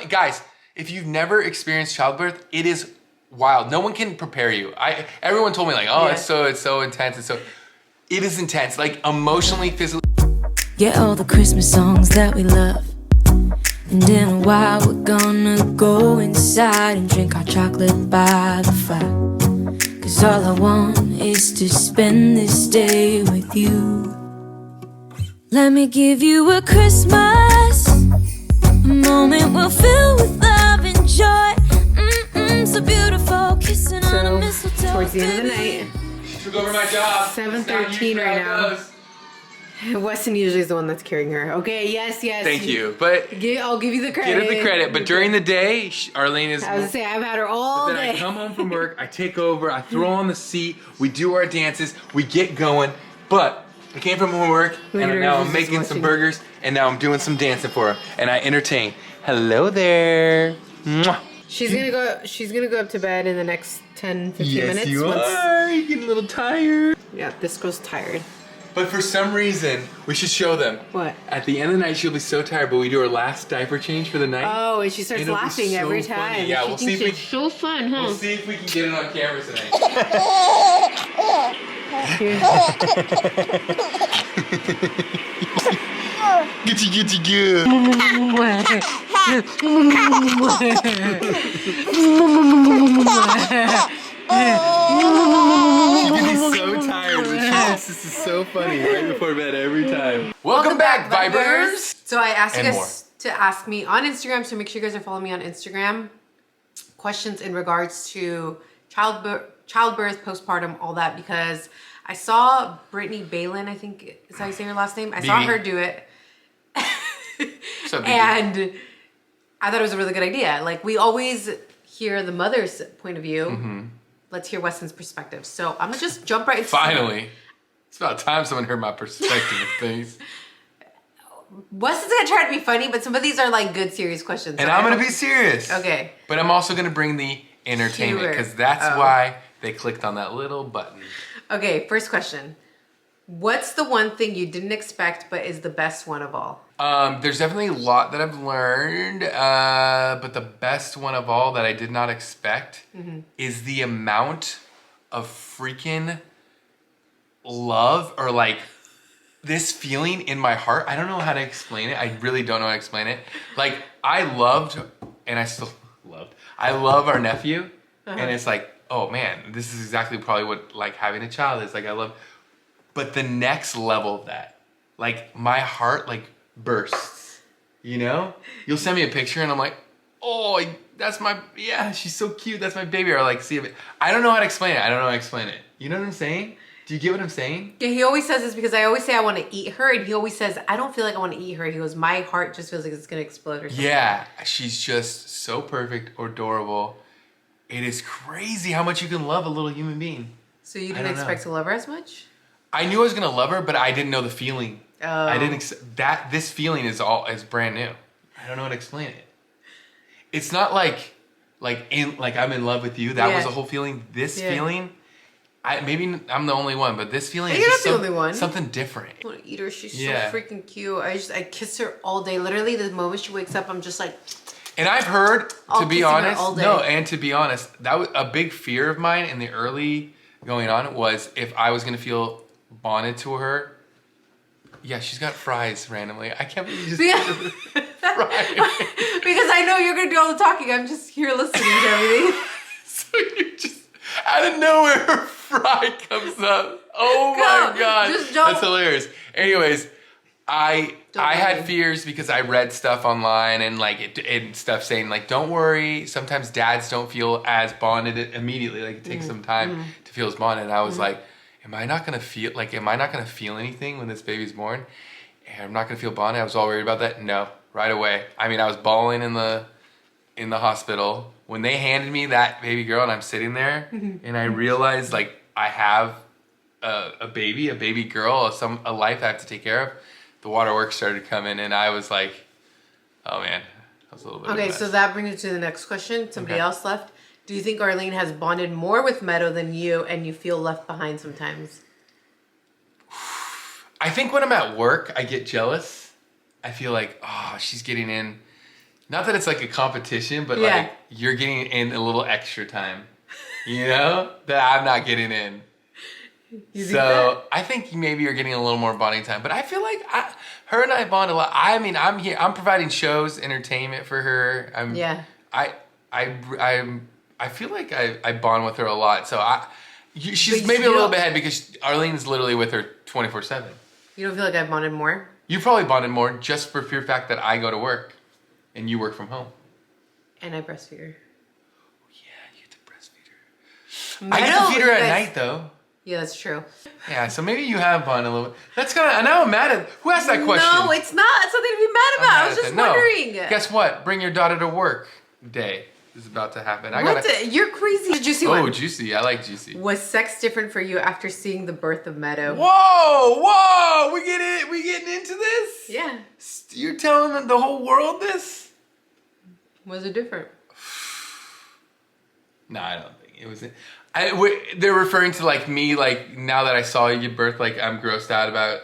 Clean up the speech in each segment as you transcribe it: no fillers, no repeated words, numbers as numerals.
guys, if you've never experienced childbirth, it is wild. No one can prepare you. Everyone told me like, oh, it's so intense. It is intense, like emotionally, physically. Get all the Christmas songs that we love. And in a while we're gonna go inside and drink our chocolate by the fire. Cause all I want is to spend this day with you. Let me give you a Christmas, a moment we'll fill with love and joy. So beautiful, kissing on a mistletoe. Towards the end of the night. She took over my job. 7:13 right now. Weston usually is the one that's carrying her. Okay, yes. Thank you, but I'll give you the credit. Give her the credit, but during the day, Arlene is... I was gonna say, I've had her all day. I come home from work, I take over, I throw on the seat, we do our dances, we get going, but I came from work, and now I'm making some burgers, and now I'm doing some dancing for her, and I entertain. Hello there. Mwah. She's gonna go up to bed in the next 10, 15 minutes. Yes, you are. You're getting a little tired. Yeah, this girl's tired. But for some reason, we should show them. What? At the end of the night, she'll be so tired, but we do her last diaper change for the night. Oh, and she starts laughing every time. Funny. Yeah, we'll see if it's so fun, huh? We'll see if we can get it on camera tonight. Get you. She can be so tired, but she thinks this is so funny right before bed every time. Welcome back, Vibers! So I asked you guys to ask me on Instagram, so make sure you guys are following me on Instagram. Questions in regards to childbirth, postpartum, all that, because I saw Brittany Balin, I think is how you say her last name. I saw her do it. And I thought it was a really good idea. Like, we always hear the mother's point of view. Mm-hmm. Let's hear Weston's perspective. So I'm gonna just jump right into Finally. It's about time someone heard my perspective of things. Weston's gonna try to be funny, but some of these are like good, serious questions. And I'm gonna be serious. Okay. But I'm also gonna bring the entertainment, because that's why they clicked on that little button. Okay, first question. What's the one thing you didn't expect but is the best one of all? There's definitely a lot that I've learned, but the best one of all that I did not expect is the amount of freaking love, or like this feeling in my heart. I don't know how to explain it. I really don't know how to explain it. Like, I loved, and I still loved, I love our nephew, and it's like, oh man, this is exactly probably what like having a child is. Like, I love, but the next level of that, like my heart like bursts, you know? You'll send me a picture and I'm like, oh, that's my, yeah, she's so cute, that's my baby. Or like, see if it, I don't know how to explain it. You know what I'm saying? Do you get what I'm saying? Yeah, he always says this because I always say I want to eat her, and he always says, I don't feel like I want to eat her. He goes, my heart just feels like it's going to explode or something. Yeah, she's just so perfect, adorable. It is crazy how much you can love a little human being. So you didn't expect to love her as much? I knew I was going to love her, but I didn't know the feeling. Oh. I didn't this feeling is brand new. I don't know how to explain it. It's not like I'm in love with you. That was the whole feeling. This feeling, maybe I'm the only one, but this feeling is just the only one. Something different. I want to eat her. She's so freaking cute. I kiss her all day. Literally, the moment she wakes up, I'm just like. And I've heard, to be honest, that was a big fear of mine in the early going on was if I was gonna feel bonded to her. Yeah, she's got fries randomly. I can't believe you just fries. Because I know you're gonna do all the talking. I'm just here listening to everything. So you just out of nowhere, her fry comes up. Oh my god, that's hilarious. Anyways, I had fears because I read stuff online and and stuff saying like, don't worry. Sometimes dads don't feel as bonded immediately. Like, it takes some time to feel as bonded. And I was like, am I not gonna feel anything when this baby's born? And I'm not gonna feel bonded. I was all worried about that. No, right away. I mean, I was bawling in the hospital when they handed me that baby girl, and I'm sitting there, and I realized like I have a baby girl, a life I have to take care of. The waterworks started coming, and I was like, oh man, that was a little bit of a mess. So that brings me to the next question. Somebody else left. Do you think Arlene has bonded more with Meadow than you, and you feel left behind sometimes? I think when I'm at work, I get jealous. I feel like, oh, she's getting in not that it's like a competition, but like you're getting in a little extra time, you know, that I'm not getting in. So I think maybe you're getting a little more bonding time, but I feel like her and I bond a lot. I mean, I'm here, I'm providing shows, entertainment for her. I feel like I bond with her a lot. So she's maybe a little bit ahead because Arlene's literally with her 24/7. You don't feel like I bonded more? You probably bonded more just for pure fact that I go to work and you work from home. And I breastfeed her. Oh, yeah, you get to breastfeed her. I get to feed her at night, though. Yeah, that's true. Yeah, so maybe you have bonded a little bit. That's kind of, now I'm mad at, who asked that question? No, it's not. It's something to be mad about. I was just wondering. No. Guess what? Bring your daughter to work day is about to happen. You're crazy. Juicy one. Oh, juicy. I like juicy. Was sex different for you after seeing the birth of Meadow? Whoa! We getting into this? Yeah. You're telling the whole world this? Was it different? No, I don't think it was. They're referring to like me, like now that I saw you give birth, like I'm grossed out about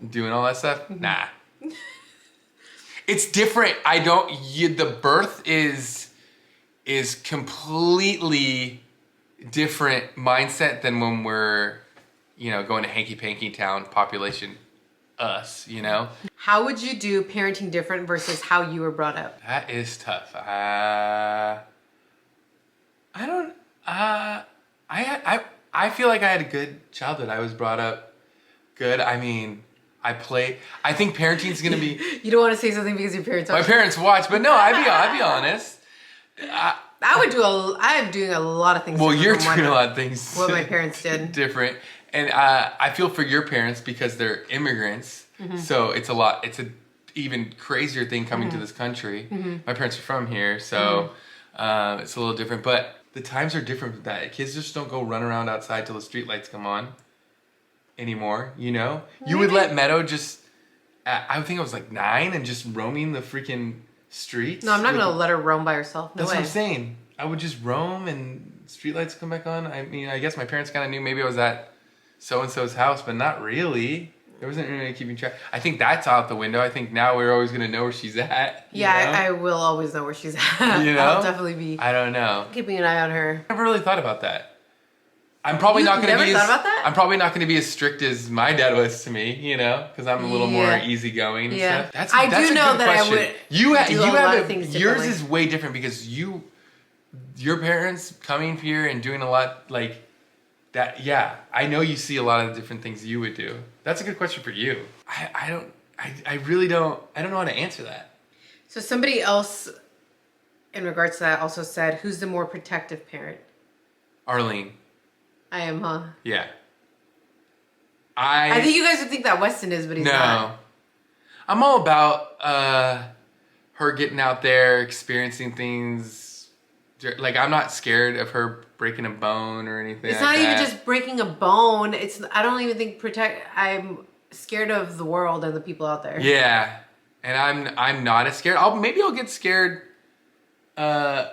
doing all that stuff. Mm-hmm. Nah. It's different. The birth is completely different mindset than when we're, going to hanky panky town population, us, How would you do parenting different versus how you were brought up? That is tough. I feel like I had a good childhood. I was brought up good. I mean, I think parenting's gonna be. You don't want to say something because your parents. My parents watch, but no, I'd be honest. I'm doing a lot of things. Well, you're doing a lot of things. What my parents did. Different, and I feel for your parents because they're immigrants. Mm-hmm. So it's a even crazier thing coming to this country. Mm-hmm. My parents are from here, so it's a little different, but. The times are different with that. Kids just don't go run around outside till the streetlights come on anymore, You would let Meadow just, I think I was like 9 and just roaming the freaking streets. No, I'm not going to let her roam by herself. No That's way. what I'm saying. I would just roam and streetlights come back on. I mean, I guess my parents kind of knew maybe I was at so-and-so's house, but not really. There wasn't really keeping track. I think that's out the window. I think now we're always going to know where she's at. Yeah, I will always know where she's at. I'll definitely be. I don't know. Keeping an eye on her. I never really thought about that. I'm probably not going to be. Never thought about that? I'm probably not going to be as strict as my dad was to me. Because I'm a little more easygoing and stuff. That's I do know that question. I would. You have yours is way different because your parents coming here and doing a lot like. That I know you see a lot of different things you would do. That's a good question for you. I really don't know how to answer that. So somebody else in regards to that also said, who's the more protective parent? Arlene. I am, huh? Yeah. I think you guys would think that Weston is, but he's not. No. I'm all about her getting out there, experiencing things. Like, I'm not scared of her breaking a bone or anything. It's not even just breaking a bone. I don't even think I'm scared of the world and the people out there. Yeah, and I'm not as scared. Maybe I'll get scared as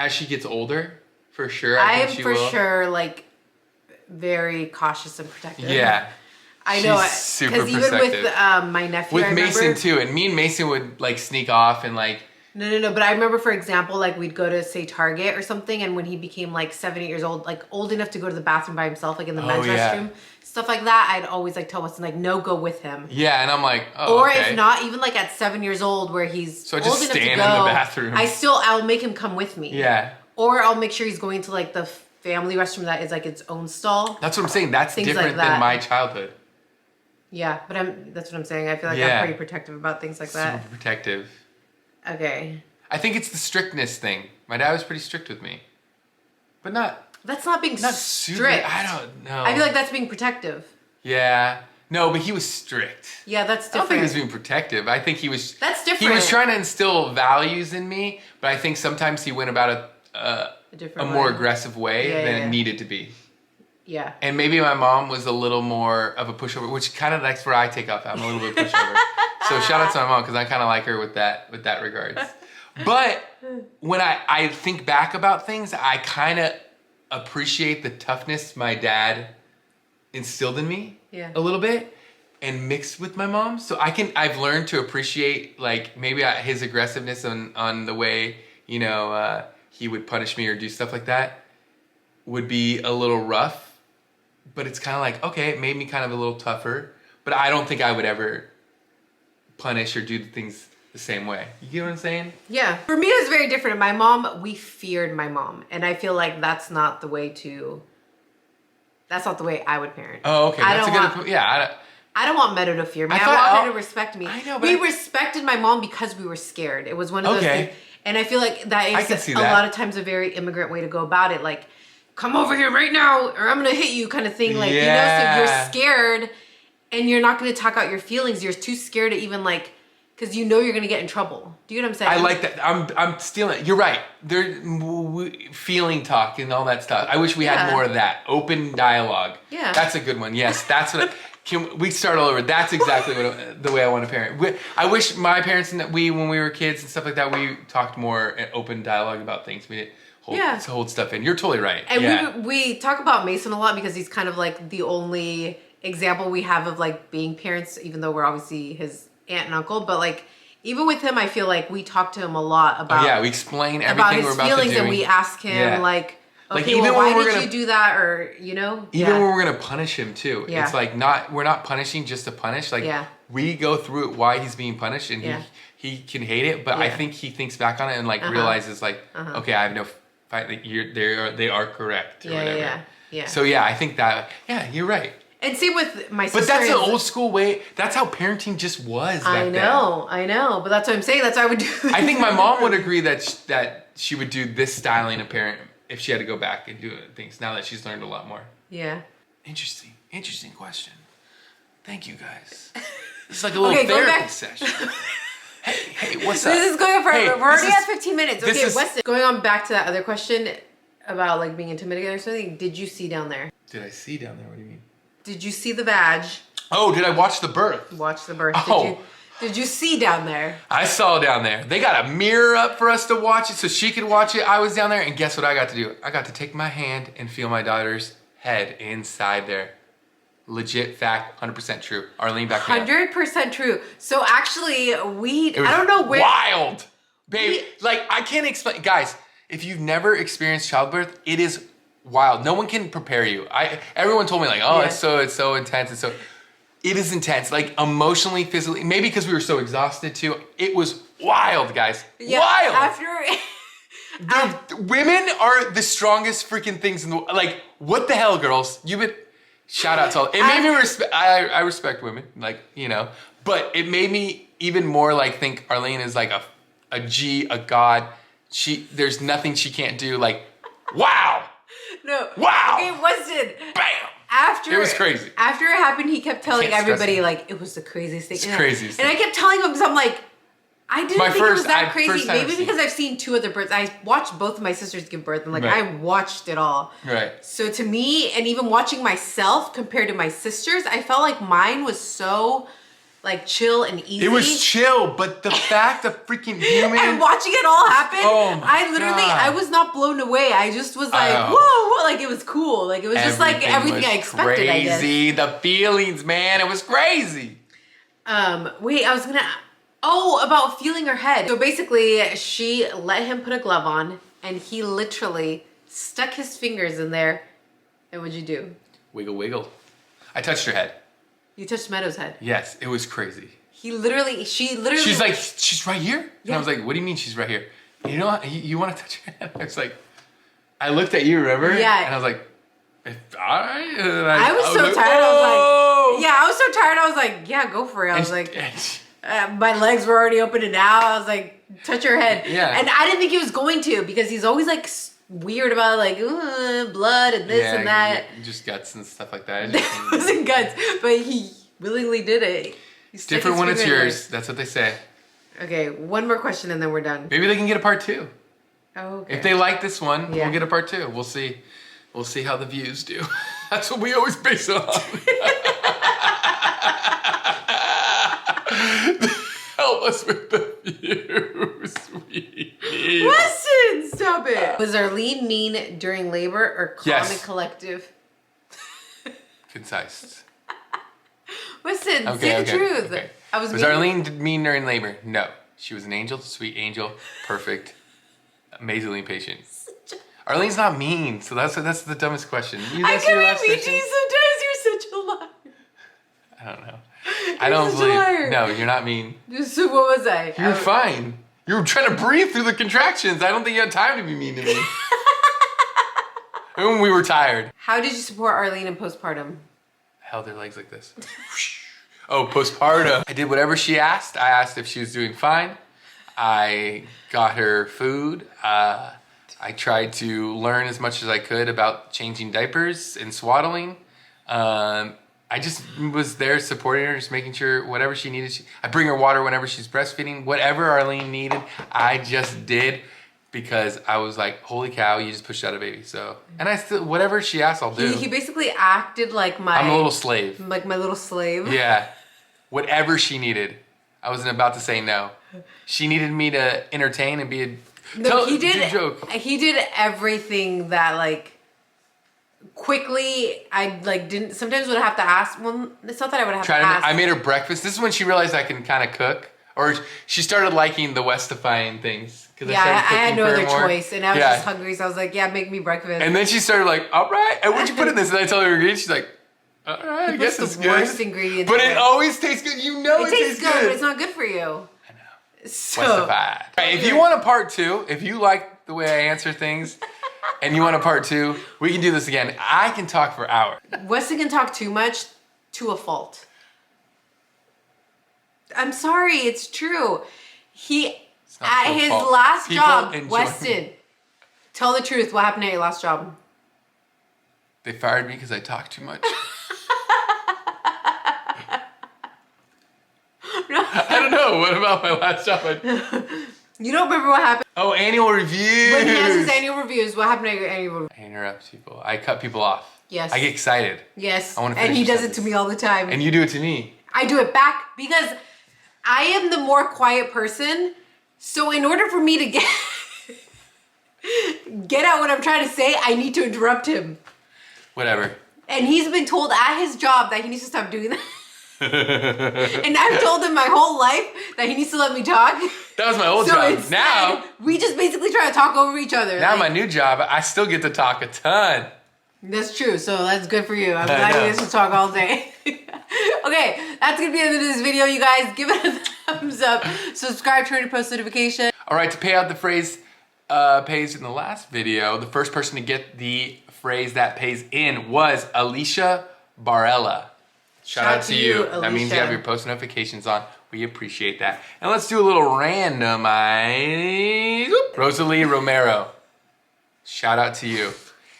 she gets older. For sure, I think she will. Sure like very cautious and protective. Yeah. I know, super protective. Even with my nephew, with Mason too, and me and Mason would like sneak off and like. No. But I remember, for example, like we'd go to say Target or something, and when he became like 7, 8 years old, like old enough to go to the bathroom by himself, like in the men's restroom, stuff like that, I'd always like tell Weston like, no, go with him. Yeah, and I'm like, or if not, even like at 7 years old, where he's so I just stand in the bathroom. I'll make him come with me. Yeah. Or I'll make sure he's going to like the family restroom that is like its own stall. That's what I'm saying. That's different than my childhood. Yeah, but that's what I'm saying. I feel like I'm pretty protective about things like that. Super protective. Okay. I think it's the strictness thing. My dad was pretty strict with me, but not. That's not being strict. Super, I don't know. I feel like that's being protective. Yeah. No, but he was strict. Yeah, that's different. I don't think he was being protective. I think he was. That's different. He was trying to instill values in me, but I think sometimes he went about a more aggressive way than it needed to be. Yeah. And maybe my mom was a little more of a pushover, which kind of that's where I take off. I'm a little bit pushover. So shout out to my mom because I kind of like her with that regards. But when I think back about things, I kind of appreciate the toughness my dad instilled in me a little bit. and mixed with my mom. So I've learned to appreciate like maybe his aggressiveness on the way, you know, he would punish me or do stuff like that would be a little rough, but it's kind of like, okay, it made me kind of a little tougher, but I don't think I would ever punish or do the things the same way. You get what I'm saying? Yeah. For me, it was very different. My mom, we feared my mom. And I feel like that's not the way I would parent. Oh, okay. That's a good, yeah. I don't want Meadow to fear me. I want her to respect me. I know, but we respected my mom because we were scared. It was one of those things. And I feel like that is a lot of times a very immigrant way to go about it. Like, come over here right now or I'm going to hit you kind of thing. Like, you know, so you're scared and you're not going to talk out your feelings. You're too scared to even like, because you know you're going to get in trouble. Do you know what I'm saying? I like that. I'm stealing it. You're right. Feeling talk and all that stuff. I wish we had more of that. Open dialogue. Yeah. That's a good one. Yes, that's what... Can we start all over? That's exactly the way I want to parent. I wish my parents and when we were kids and stuff like that, we talked more in open dialogue about things. We didn't hold stuff in. You're totally right. And we talk about Mason a lot because he's kind of like the only example we have of like being parents, even though we're obviously his aunt and uncle. But like even with him, I feel like we talk to him a lot about we explain everything we're about to do. About his feelings, and we ask him like. Okay, even why did you do that? Or, you know? Even when we're going to punish him too. Yeah. It's like we're not punishing just to punish. Like we go through it why he's being punished and he can hate it. But I think he thinks back on it and like realizes like, okay, I have no fight. Like they are correct or whatever. Yeah. So I think that, you're right. And same with my sister. But that's an old school way. That's how parenting just was back then. I know. But that's what I'm saying. That's why I would do I think my mom would agree that she would do this styling of parent if she had to go back and do things now that she's learned a lot more. Yeah. Interesting question. Thank you guys. This is like a little therapy session. Hey, what's up? This is going on forever. We're already at 15 minutes. Okay, Weston. Going on back to that other question about like being intimidated or something. Did you see down there? Did I see down there? What do you mean? Did you see the vag? Oh, did I watch the birth? Watch the birth. Oh. Did you see down there? I saw down there. They got a mirror up for us to watch it so she could watch it. I was down there and guess what I got to do? I got to take my hand and feel my daughter's head inside there. Legit fact, 100% true. Arlene, back me up. 100% true. So actually, I don't know where. Wild! Babe, like I can't explain. Guys, if you've never experienced childbirth, it is wild. No one can prepare you. Everyone told me like, oh, it's so intense. It's so... It is intense, like emotionally, physically. Maybe because we were so exhausted too. It was wild, guys. Yeah, wild. Women are the strongest freaking things in the world. Like, what the hell, girls? Shout out to all. It made me respect. I respect women, like you know. But it made me even more like think Arlene is like a G, a god. There's nothing she can't do. Like, wow. No. Wow. Okay, Weston. Bam. It was crazy. After it happened, he kept telling everybody like it was the craziest thing. It's craziest. And I kept telling him because I'm like, I didn't think it was that crazy. Maybe because I've seen two other births. I watched both of my sisters give birth, and like I watched it all. Right. So to me, and even watching myself compared to my sisters, I felt like mine was so like chill and easy. It was chill, but the fact of freaking human and watching it all happen, I was not blown away. I just was like, whoa, like it was cool. Like it was just like everything I expected. Crazy, the feelings, man, it was crazy. Wait, I was gonna. Oh, about feeling her head. So basically, she let him put a glove on, and he literally stuck his fingers in there. And what'd you do? Wiggle, wiggle. I touched her head. You touched Meadow's head. Yes, it was crazy. She literally. She's like, she's right here? Yeah. And I was like, what do you mean she's right here? You know what? You want to touch her head? I was like, I looked at you, remember? Yeah. And I was like, all right. I was so tired. I was so tired. I was like, yeah, go for it. I was like, my legs were already open and out. I was like, touch her head. Yeah. And I didn't think he was going to because he's always like weird about like blood and this and that. Just guts and stuff like that. It wasn't guts, but he willingly did it. It's different when it's yours. That's what they say. Okay, one more question and then we're done. Maybe they can get a part 2. Oh, okay. If they like this one, we'll get a part 2. We'll see. We'll see how the views do. That's what we always base it on. Help us with the views. Weston, stop it. Was Arlene mean during labor or calm and collective? Concise. Listen, say the truth. Okay. Was Arlene mean during labor? No. She was an angel, sweet angel, perfect, amazingly patient. Arlene's not mean, so that's the dumbest question. I can be mean to you sometimes. You're such a liar. I don't know. I don't believe. No, you're not mean. So what was I? You're fine. You were trying to breathe through the contractions. I don't think you had time to be mean to me. When we were tired. How did you support Arlene in postpartum? Held her legs like this. Oh, postpartum. I did whatever she asked. I asked if she was doing fine. I got her food. I tried to learn as much as I could about changing diapers and swaddling. I just was there supporting her, just making sure whatever she needed. I bring her water whenever she's breastfeeding. Whatever Arlene needed, I just did because I was like, holy cow, you just pushed out a baby. So, and I still, whatever she asked, I'll do. He basically acted like I'm a little slave. Like my little slave. Yeah. Whatever she needed. I wasn't about to say no. She needed me to entertain and be a... No, he did. Joke. He did everything that like quickly. I like didn't. Sometimes would have to ask. Well, it's not that I would have to ask. I made her breakfast. This is when she realized I can kind of cook, or she started liking the Westifying things. Yeah, I had no other choice, and I was just hungry, so I was like, "Yeah, make me breakfast." And then she started like, "All right, and what'd you put in this?" And I told her ingredients. She's like, "All right, I guess it's good." Worst ingredients, but it always tastes good. You know, it tastes good, but it's not good for you. So, if you want a part 2, if you like the way I answer things and you want a part 2, we can do this again. I can talk for hours. Weston can talk too much to a fault. I'm sorry, it's true. At his last job, Weston, tell the truth. What happened at your last job? They fired me because I talk too much. I don't know. What about my last job? You don't remember what happened? Oh, annual reviews. When he has his annual reviews, what happened at your annual reviews? I interrupt people. I cut people off. Yes. I get excited. Yes. I want to and he does it to me all the time. And you do it to me. I do it back because I am the more quiet person. So in order for me to get out what I'm trying to say, I need to interrupt him. Whatever. And he's been told at his job that he needs to stop doing that. And I've told him my whole life that he needs to let me talk. That was my old job. Instead, now we just basically try to talk over each other. Now my new job, I still get to talk a ton. That's true. So that's good for you. I'm glad you guys can talk all day. Okay, that's gonna be the end of this video, you guys. Give it a thumbs up. Subscribe, turn on post notification. All right, to pay out the phrase pays in the last video, the first person to get the phrase that pays in was Alicia Barella. Shout out to you. Alicia. That means you have your post notifications on. We appreciate that. And let's do a little randomize. Rosalie Romero. Shout out to you.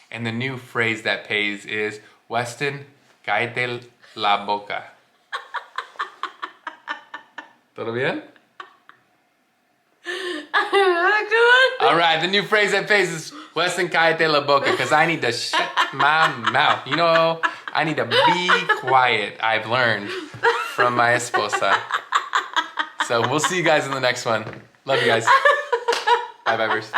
And the new phrase that pays is Weston, cállate la boca. ¿Todo bien? All right, the new phrase that pays is Weston, cállate la boca, because I need to shut my mouth. You know, I need to be quiet. I've learned from my esposa. So we'll see you guys in the next one. Love you guys. Bye, vibers.